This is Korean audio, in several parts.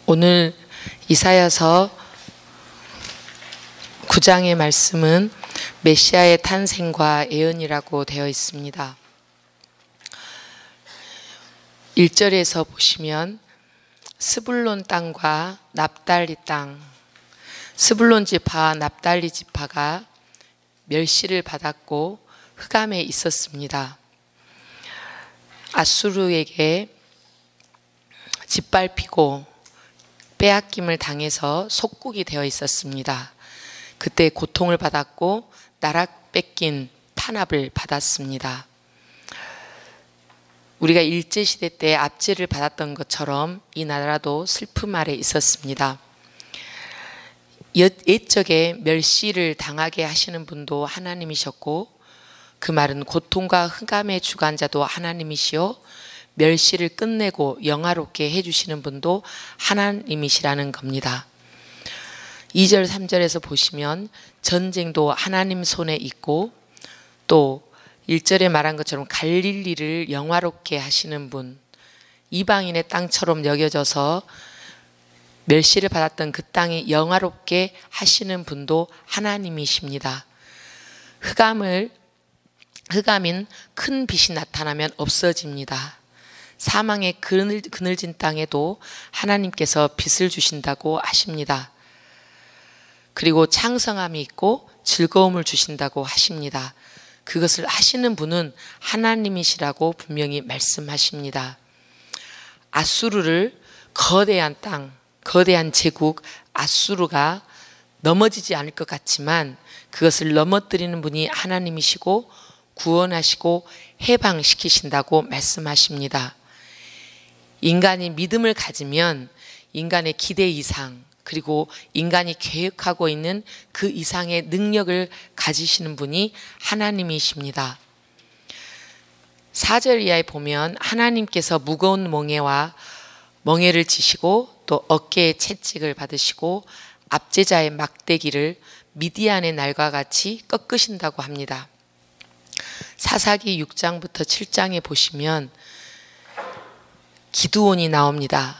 오늘 이사야서 9장의 말씀은 메시아의 탄생과 예언이라고 되어 있습니다. 1절에서 보시면 스불론 땅과 납달리 땅, 스불론 지파와 납달리 지파가 멸시를 받았고 흑암에 있었습니다. 아수르에게 짓밟히고 빼앗김을 당해서 속국이 되어 있었습니다. 그때 고통을 받았고 나라 뺏긴 탄압을 받았습니다. 우리가 일제시대 때 압제를 받았던 것처럼 이 나라도 슬픔 아래 있었습니다. 옛적에 멸시를 당하게 하시는 분도 하나님이셨고, 그 말은 고통과 흑암의 주관자도 하나님이시요 멸시를 끝내고 영화롭게 해주시는 분도 하나님이시라는 겁니다. 2절 3절에서 보시면 전쟁도 하나님 손에 있고, 또 1절에 말한 것처럼 갈릴리를 영화롭게 하시는 분, 이방인의 땅처럼 여겨져서 멸시를 받았던 그 땅이 영화롭게 하시는 분도 하나님이십니다. 흑암인 큰 빛이 나타나면 없어집니다. 사망의 그늘진 땅에도 하나님께서 빛을 주신다고 하십니다. 그리고 창성함이 있고 즐거움을 주신다고 하십니다. 그것을 하시는 분은 하나님이시라고 분명히 말씀하십니다. 아수르를 거대한 땅, 거대한 제국 아수르가 넘어지지 않을 것 같지만 그것을 넘어뜨리는 분이 하나님이시고 구원하시고 해방시키신다고 말씀하십니다. 인간이 믿음을 가지면 인간의 기대 이상, 그리고 인간이 계획하고 있는 그 이상의 능력을 가지시는 분이 하나님이십니다. 4절 이하에 보면 하나님께서 무거운 멍에를 지시고 또 어깨에 채찍을 받으시고 압제자의 막대기를 미디안의 날과 같이 꺾으신다고 합니다. 사사기 6장부터 7장에 보시면 기드온이 나옵니다.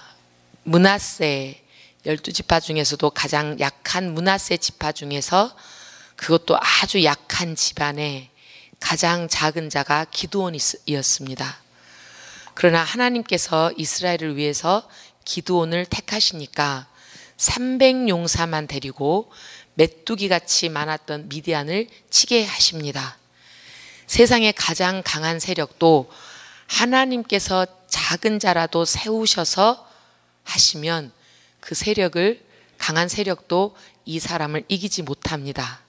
므낫세 12지파 중에서도 가장 약한 므낫세 지파 중에서 그것도 아주 약한 집안에 가장 작은 자가 기드온이었습니다. 그러나 하나님께서 이스라엘을 위해서 기드온을 택하시니까 300용사만 데리고 메뚜기같이 많았던 미디안을 치게 하십니다. 세상의 가장 강한 세력도 하나님께서 작은 자라도 세우셔서 하시면 그 강한 세력도 이 사람을 이기지 못합니다.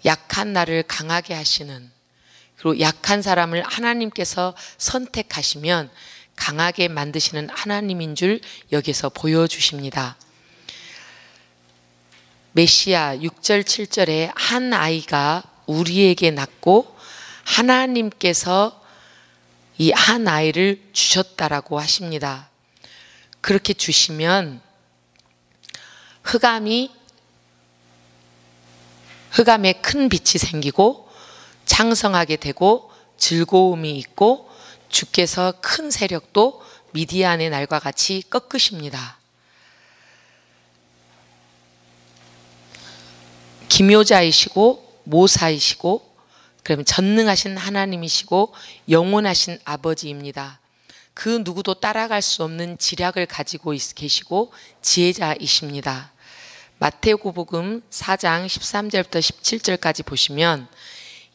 약한 나를 강하게 하시는, 그리고 약한 사람을 하나님께서 선택하시면 강하게 만드시는 하나님인 줄 여기서 보여주십니다. 메시아 6절 7절에 한 아이가 우리에게 낳고 하나님께서 이 한 아이를 주셨다라고 하십니다. 그렇게 주시면 흑암에 큰 빛이 생기고 창성하게 되고 즐거움이 있고 주께서 큰 세력도 미디안의 날과 같이 꺾으십니다. 기묘자이시고 모사이시고 그러면 전능하신 하나님이시고 영원하신 아버지입니다. 그 누구도 따라갈 수 없는 지략을 가지고 계시고 지혜자이십니다. 마태복음 4장 13절부터 17절까지 보시면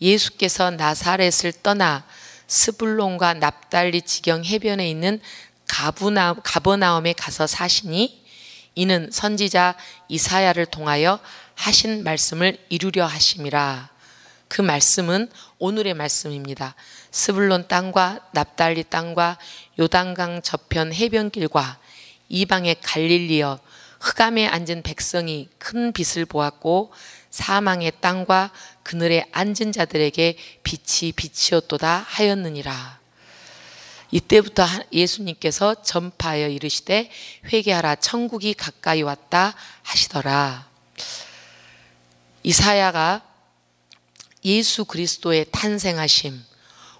예수께서 나사렛을 떠나 스불론과 납달리 지경 해변에 있는 가버나움에 가서 사시니 이는 선지자 이사야를 통하여 하신 말씀을 이루려 하심이라. 그 말씀은 오늘의 말씀입니다. 스불론 땅과 납달리 땅과 요단강 저편 해변길과 이방의 갈릴리여 흑암에 앉은 백성이 큰 빛을 보았고 사망의 땅과 그늘에 앉은 자들에게 빛이 빛이었도다 하였느니라. 이때부터 예수님께서 전파하여 이르시되 회개하라 천국이 가까이 왔다 하시더라. 이사야가 예수 그리스도의 탄생하심,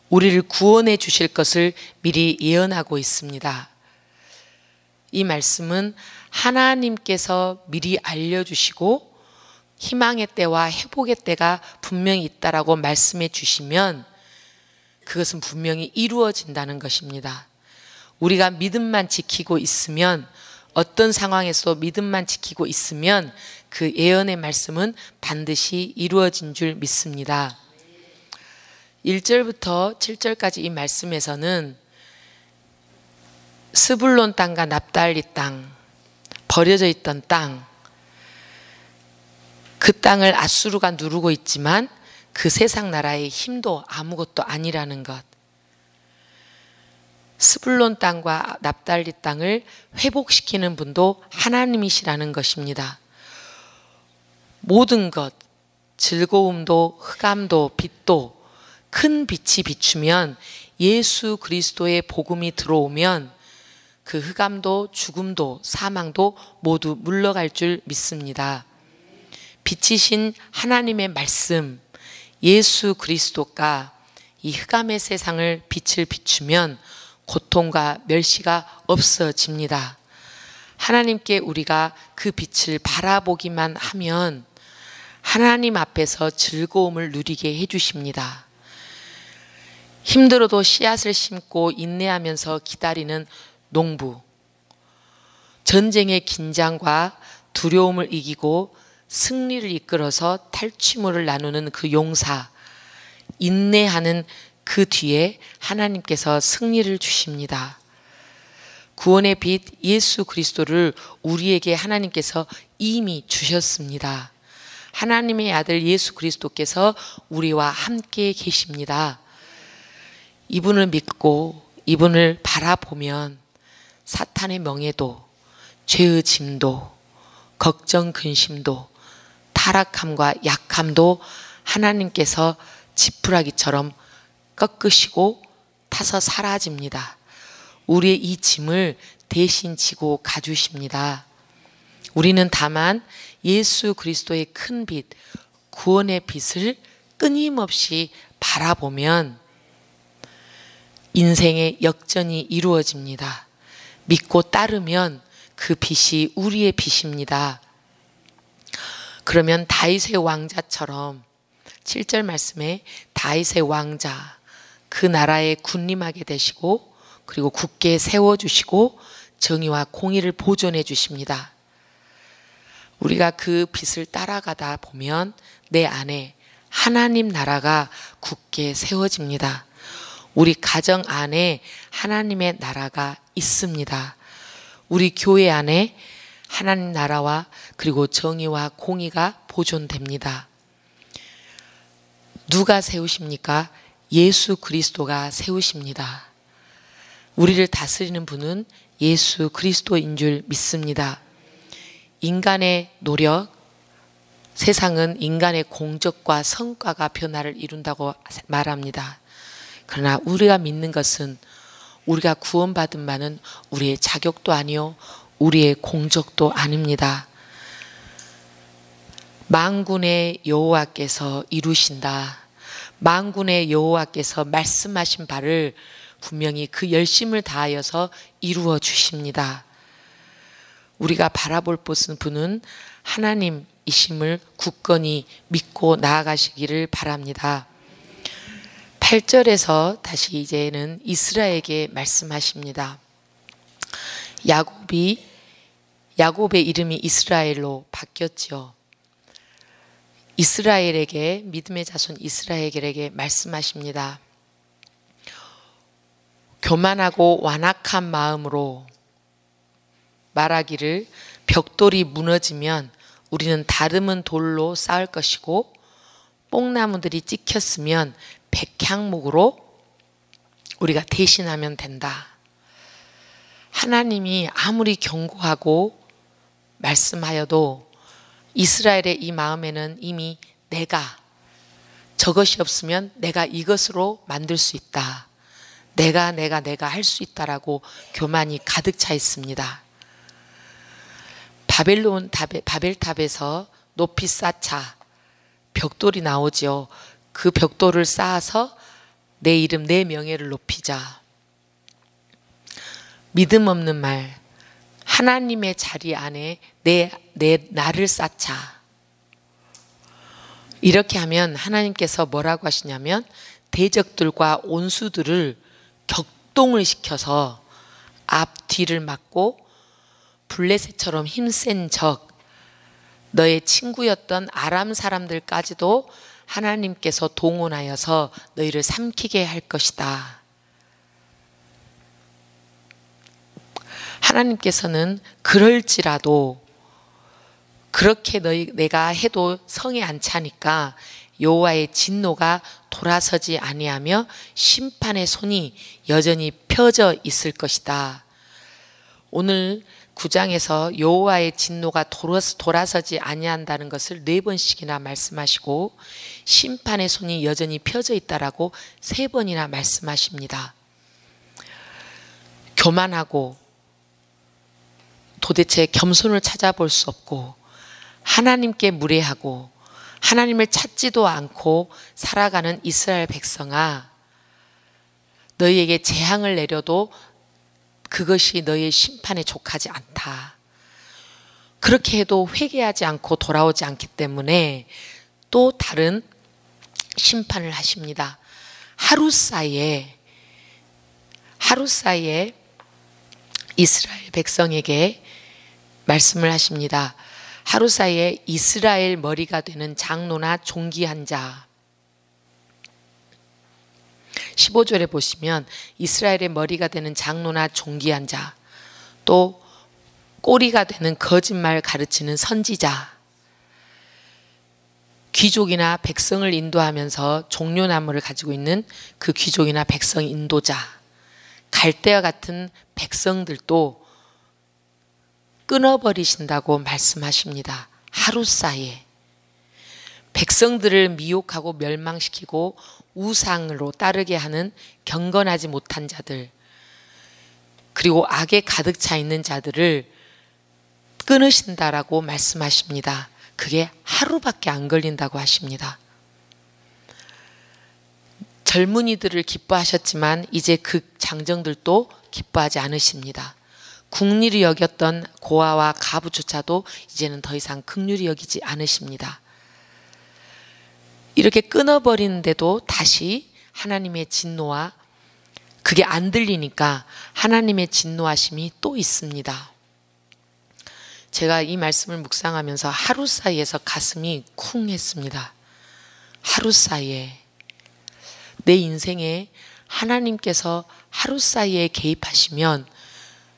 우리를 구원해 주실 것을 미리 예언하고 있습니다. 이 말씀은 하나님께서 미리 알려주시고 희망의 때와 회복의 때가 분명히 있다라고 말씀해 주시면 그것은 분명히 이루어진다는 것입니다. 우리가 믿음만 지키고 있으면, 어떤 상황에서 믿음만 지키고 있으면 그 예언의 말씀은 반드시 이루어진 줄 믿습니다. 1절부터 7절까지 이 말씀에서는 스불론 땅과 납달리 땅, 버려져 있던 땅, 그 땅을 아수르가 누르고 있지만 그 세상 나라의 힘도 아무것도 아니라는 것. 스불론 땅과 납달리 땅을 회복시키는 분도 하나님이시라는 것입니다. 모든 것, 즐거움도 흑암도 빛도 큰 빛이 비추면, 예수 그리스도의 복음이 들어오면 그 흑암도 죽음도 사망도 모두 물러갈 줄 믿습니다. 빛이신 하나님의 말씀, 예수 그리스도가 이 흑암의 세상을 빛을 비추면 고통과 멸시가 없어집니다. 하나님께 우리가 그 빛을 바라보기만 하면 하나님 앞에서 즐거움을 누리게 해주십니다. 힘들어도 씨앗을 심고 인내하면서 기다리는 농부, 전쟁의 긴장과 두려움을 이기고 승리를 이끌어서 탈취물을 나누는 그 용사, 인내하는 그 뒤에 하나님께서 승리를 주십니다. 구원의 빛 예수 그리스도를 우리에게 하나님께서 이미 주셨습니다. 하나님의 아들 예수 그리스도께서 우리와 함께 계십니다. 이분을 믿고 이분을 바라보면 사탄의 명예도, 죄의 짐도, 걱정 근심도, 타락함과 약함도 하나님께서 지푸라기처럼 꺾으시고 타서 사라집니다. 우리의 이 짐을 대신 지고 가주십니다. 우리는 다만 예수 그리스도의 큰 빛, 구원의 빛을 끊임없이 바라보면 인생의 역전이 이루어집니다. 믿고 따르면 그 빛이 우리의 빛입니다. 그러면 다윗의 왕자처럼 7절 말씀에 다윗의 왕자, 그 나라에 군림하게 되시고 그리고 굳게 세워주시고 정의와 공의를 보존해 주십니다. 우리가 그 빛을 따라가다 보면 내 안에 하나님 나라가 굳게 세워집니다. 우리 가정 안에 하나님의 나라가 있습니다. 우리 교회 안에 하나님 나라와 그리고 정의와 공의가 보존됩니다. 누가 세우십니까? 예수 그리스도가 세우십니다. 우리를 다스리는 분은 예수 그리스도인 줄 믿습니다. 인간의 노력, 세상은 인간의 공적과 성과가 변화를 이룬다고 말합니다. 그러나 우리가 믿는 것은 우리가 구원받은 바는 우리의 자격도 아니요 우리의 공적도 아닙니다. 만군의 여호와께서 이루신다. 만군의 여호와께서 말씀하신 바를 분명히 그 열심을 다하여서 이루어 주십니다. 우리가 바라볼 분은 하나님이심을 굳건히 믿고 나아가시기를 바랍니다. 8절에서 다시 이제는 이스라엘에게 말씀하십니다. 야곱의 이름이 이스라엘로 바뀌었지요. 이스라엘에게, 믿음의 자손 이스라엘에게 말씀하십니다. 교만하고 완악한 마음으로 말하기를 벽돌이 무너지면 우리는 다듬은 돌로 쌓을 것이고 뽕나무들이 찍혔으면 백향목으로 우리가 대신하면 된다. 하나님이 아무리 경고하고 말씀하여도 이스라엘의 이 마음에는 이미 내가, 저것이 없으면 내가 이것으로 만들 수 있다. 내가 할 수 있다라고 교만이 가득 차 있습니다. 바벨탑에서 높이 쌓자 벽돌이 나오죠. 그 벽돌을 쌓아서 내 이름, 내 명예를 높이자. 믿음 없는 말, 하나님의 자리 안에 나를 쌓자. 이렇게 하면 하나님께서 뭐라고 하시냐면 대적들과 온수들을 격동을 시켜서 앞뒤를 막고 블레셋처럼 힘센 적, 너의 친구였던 아람 사람들까지도 하나님께서 동원하여서 너희를 삼키게 할 것이다. 하나님께서는 그럴지라도 그렇게 내가 해도 성에 안 차니까 여호와의 진노가 돌아서지 아니하며 심판의 손이 여전히 펴져 있을 것이다. 오늘 9장에서 여호와의 진노가 돌아서지 아니한다는 것을 4번씩이나 말씀하시고 심판의 손이 여전히 펴져 있다라고 3번이나 말씀하십니다. 교만하고 도대체 겸손을 찾아볼 수 없고 하나님께 무례하고 하나님을 찾지도 않고 살아가는 이스라엘 백성아, 너희에게 재앙을 내려도 그것이 너희의 심판에 족하지 않다. 그렇게 해도 회개하지 않고 돌아오지 않기 때문에 또 다른 심판을 하십니다. 하루 사이에 이스라엘 백성에게 말씀을 하십니다. 하루 사이에 이스라엘 머리가 되는 장로나 종기한 자. 15절에 보시면 이스라엘의 머리가 되는 장로나 종기한 자, 또 꼬리가 되는 거짓말 가르치는 선지자, 귀족이나 백성을 인도하면서 종려나무를 가지고 있는 그 귀족이나 백성 인도자, 갈대와 같은 백성들도 끊어버리신다고 말씀하십니다. 하루 사이에 백성들을 미혹하고 멸망시키고 우상으로 따르게 하는 경건하지 못한 자들, 그리고 악에 가득 차 있는 자들을 끊으신다라고 말씀하십니다. 그게 하루밖에 안 걸린다고 하십니다. 젊은이들을 기뻐하셨지만 이제 그 장정들도 기뻐하지 않으십니다. 국리를 여겼던 고아와 가부조차도 이제는 더 이상 긍휼히 여기지 않으십니다. 이렇게 끊어버리는데도 다시 하나님의 진노와, 그게 안 들리니까 하나님의 진노하심이 또 있습니다. 제가 이 말씀을 묵상하면서 하루 사이에서 가슴이 쿵 했습니다. 하루 사이에 내 인생에 하나님께서 하루 사이에 개입하시면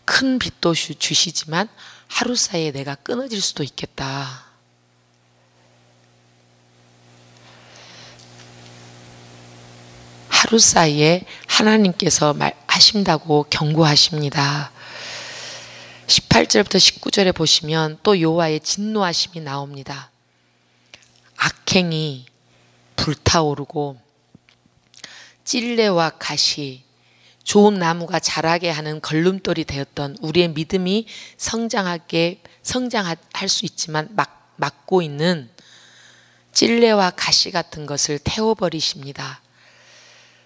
큰 빚도 주시지만 하루 사이에 내가 끊어질 수도 있겠다. 하루 사이에 하나님께서 하신다고 경고하십니다. 18절부터 19절에 보시면 또 여호와의 진노하심이 나옵니다. 악행이 불타오르고 찔레와 가시, 좋은 나무가 자라게 하는 걸림돌이 되었던 우리의 믿음이 성장할 수 있지만 막고 있는 찔레와 가시 같은 것을 태워버리십니다.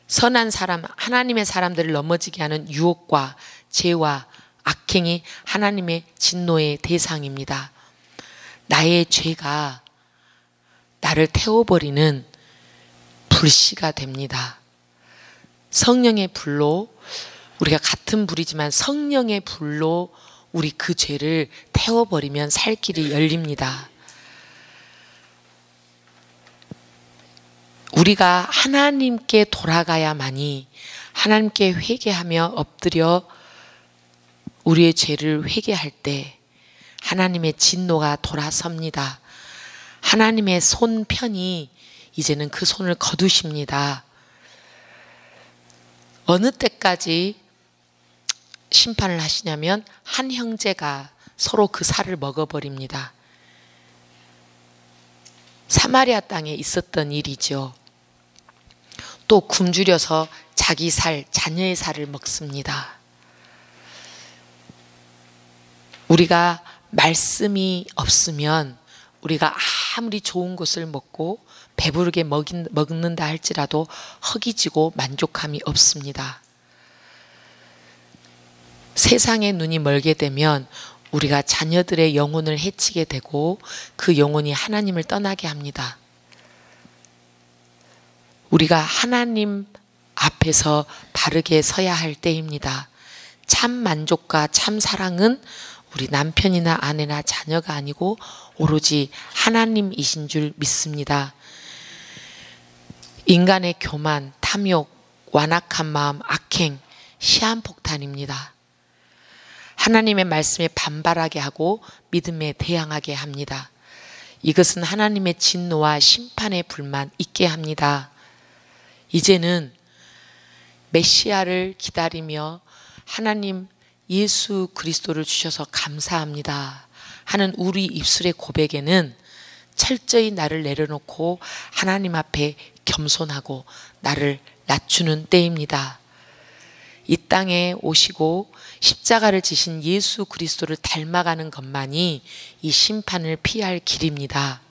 선한 사람, 하나님의 사람들을 넘어지게 하는 유혹과 죄와 악행이 하나님의 진노의 대상입니다. 나의 죄가 나를 태워버리는 불씨가 됩니다. 성령의 불로, 우리가 같은 불이지만 성령의 불로 우리 그 죄를 태워버리면 살 길이 열립니다. 우리가 하나님께 돌아가야만이, 하나님께 회개하며 엎드려 우리의 죄를 회개할 때 하나님의 진노가 돌아섭니다. 하나님의 손편이 이제는 그 손을 거두십니다. 어느 때까지 심판을 하시냐면 한 형제가 서로 그 살을 먹어버립니다. 사마리아 땅에 있었던 일이죠. 또 굶주려서 자기 살, 자녀의 살을 먹습니다. 우리가 말씀이 없으면 우리가 아무리 좋은 것을 먹고 배부르게 먹는다 할지라도 허기지고 만족함이 없습니다. 세상의 눈이 멀게 되면 우리가 자녀들의 영혼을 해치게 되고 그 영혼이 하나님을 떠나게 합니다. 우리가 하나님 앞에서 바르게 서야 할 때입니다. 참 만족과 참 사랑은 우리 남편이나 아내나 자녀가 아니고 오로지 하나님이신 줄 믿습니다. 인간의 교만, 탐욕, 완악한 마음, 악행, 시한폭탄입니다. 하나님의 말씀에 반발하게 하고 믿음에 대항하게 합니다. 이것은 하나님의 진노와 심판의 불만 있게 합니다. 이제는 메시아를 기다리며 하나님 예수 그리스도를 주셔서 감사합니다 하는 우리 입술의 고백에는 철저히 나를 내려놓고 하나님 앞에 겸손하고 나를 낮추는 때입니다. 이 땅에 오시고 십자가를 지신 예수 그리스도를 닮아가는 것만이 이 심판을 피할 길입니다.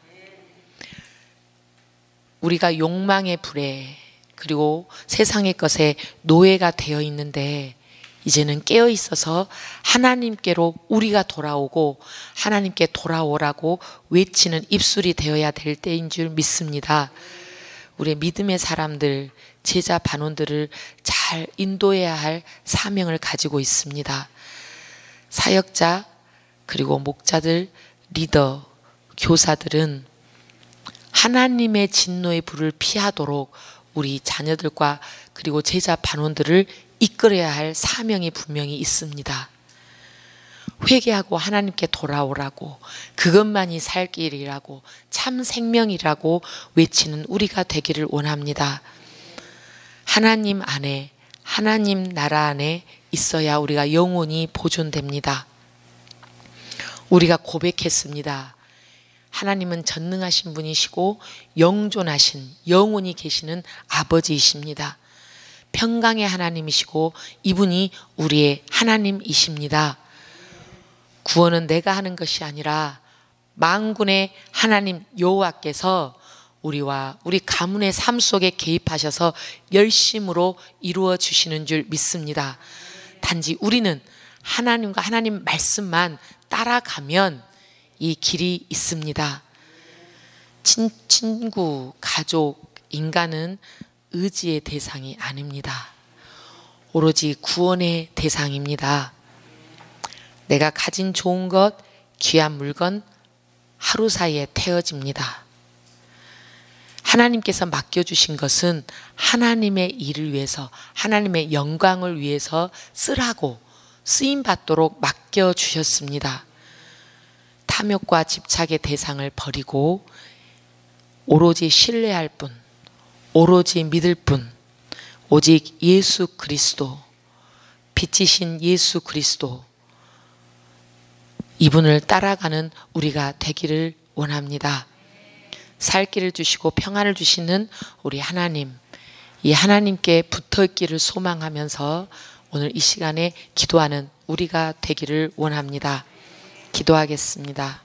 우리가 욕망의 불에 그리고 세상의 것에 노예가 되어 있는데 이제는 깨어 있어서 하나님께로 우리가 돌아오고 하나님께 돌아오라고 외치는 입술이 되어야 될 때인 줄 믿습니다. 우리의 믿음의 사람들, 제자 반원들을 잘 인도해야 할 사명을 가지고 있습니다. 사역자 그리고 목자들, 리더, 교사들은 하나님의 진노의 불을 피하도록 우리 자녀들과 그리고 제자 반원들을 이끌어야 할 사명이 분명히 있습니다. 회개하고 하나님께 돌아오라고, 그것만이 살 길이라고, 참 생명이라고 외치는 우리가 되기를 원합니다. 하나님 안에, 하나님 나라 안에 있어야 우리가 영원히 보존됩니다. 우리가 고백했습니다. 하나님은 전능하신 분이시고 영존하신, 영원히 계시는 아버지이십니다. 평강의 하나님이시고 이분이 우리의 하나님이십니다. 구원은 내가 하는 것이 아니라 만군의 하나님 여호와께서 우리와 우리 가문의 삶 속에 개입하셔서 열심으로 이루어 주시는 줄 믿습니다. 단지 우리는 하나님과 하나님 말씀만 따라가면 이 길이 있습니다. 친구, 가족, 인간은 의지의 대상이 아닙니다. 오로지 구원의 대상입니다. 내가 가진 좋은 것, 귀한 물건 하루 사이에 태워집니다. 하나님께서 맡겨주신 것은 하나님의 일을 위해서, 하나님의 영광을 위해서 쓰라고 쓰임받도록 맡겨주셨습니다. 탐욕과 집착의 대상을 버리고 오로지 신뢰할 분, 오로지 믿을 분, 오직 예수 그리스도, 빛이신 예수 그리스도, 이분을 따라가는 우리가 되기를 원합니다. 살 길을 주시고 평안을 주시는 우리 하나님, 이 하나님께 붙어있기를 소망하면서 오늘 이 시간에 기도하는 우리가 되기를 원합니다. 기도하겠습니다.